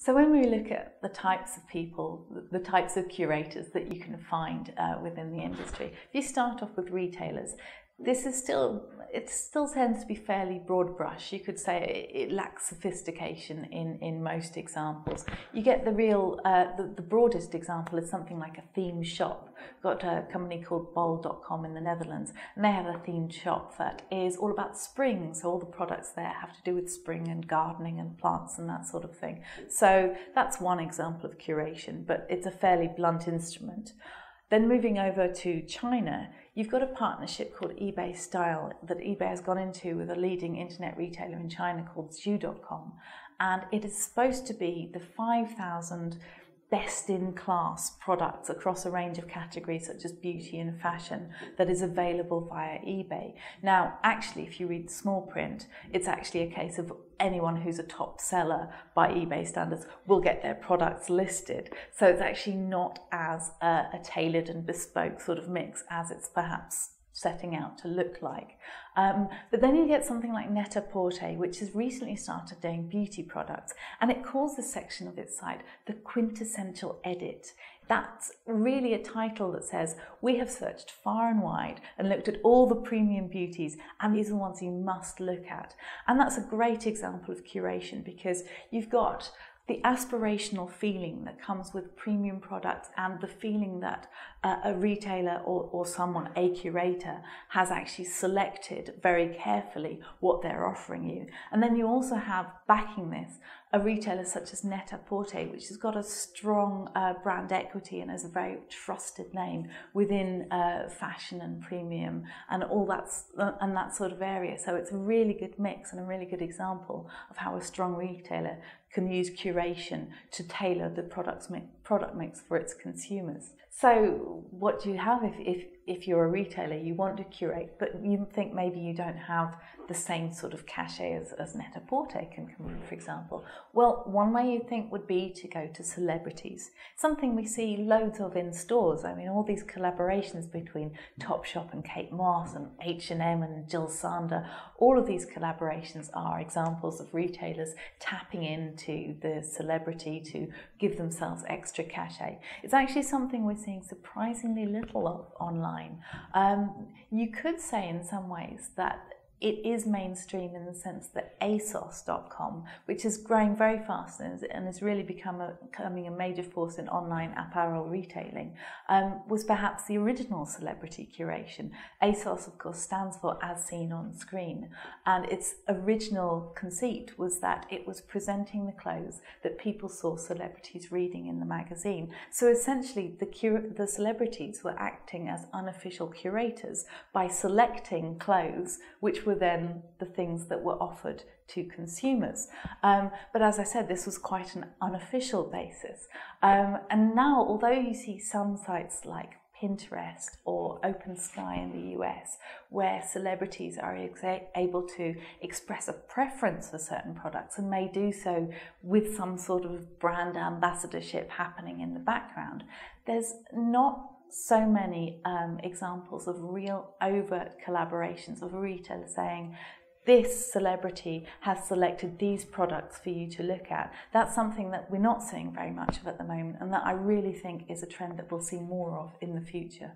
So when we look at the types of people, the types of curators that you can find within the industry, if you start off with retailers, it still tends to be fairly broad brush. You could say it lacks sophistication in most examples. You get the broadest example is something like a themed shop. Got a company called bol.com in the Netherlands, and they have a themed shop that is all about spring. So all the products there have to do with spring and gardening and plants and that sort of thing. So that's one example of curation, but it's a fairly blunt instrument. Then moving over to China, you've got a partnership called eBay Style that eBay has gone into with a leading internet retailer in China called Zhu.com. And it is supposed to be the 5,000 best-in-class products across a range of categories such as beauty and fashion that is available via eBay. Now, actually, if you read the small print, it's actually a case of anyone who's a top seller by eBay standards will get their products listed. So it's actually not as a tailored and bespoke sort of mix as it's perhaps setting out to look like. But then you get something like Net-a-Porter, which has recently started doing beauty products, and it calls this section of its site the quintessential edit. That's really a title that says, we have searched far and wide and looked at all the premium beauties, and these are the ones you must look at. And that's a great example of curation, because you've got the aspirational feeling that comes with premium products and the feeling that a retailer or someone, a curator, has actually selected very carefully what they're offering you. And then you also have, backing this, a retailer such as Net-a-Porter, which has got a strong brand equity and is a very trusted name within fashion and premium and all that sort of area. So it's a really good mix and a really good example of how a strong retailer can use curation to tailor the product mix for its consumers. So what do you have if you're a retailer? You want to curate, but you think maybe you don't have the same sort of cachet as Net-a-Porter can command, for example. Well, one way you think would be to go to celebrities. Something we see loads of in stores. I mean, all these collaborations between Topshop and Kate Moss and H&M and Jill Sander, all of these collaborations are examples of retailers tapping into the celebrity to give themselves extra cachet. It's actually something we're seeing surprisingly little of online. You could say in some ways that it is mainstream in the sense that ASOS.com, which is growing very fast and has really becoming a major force in online apparel retailing, was perhaps the original celebrity curation. ASOS, of course, stands for As Seen on Screen, and its original conceit was that it was presenting the clothes that people saw celebrities reading in the magazine. So essentially, the celebrities were acting as unofficial curators by selecting clothes which were then the things that were offered to consumers. But as I said, this was quite an unofficial basis. And now, although you see some sites like Pinterest or Open Sky in the US, where celebrities are able to express a preference for certain products and may do so with some sort of brand ambassadorship happening in the background, there's not so many examples of real overt collaborations of a retailer saying, this celebrity has selected these products for you to look at. That's something that we're not seeing very much of at the moment, and that I really think is a trend that we'll see more of in the future.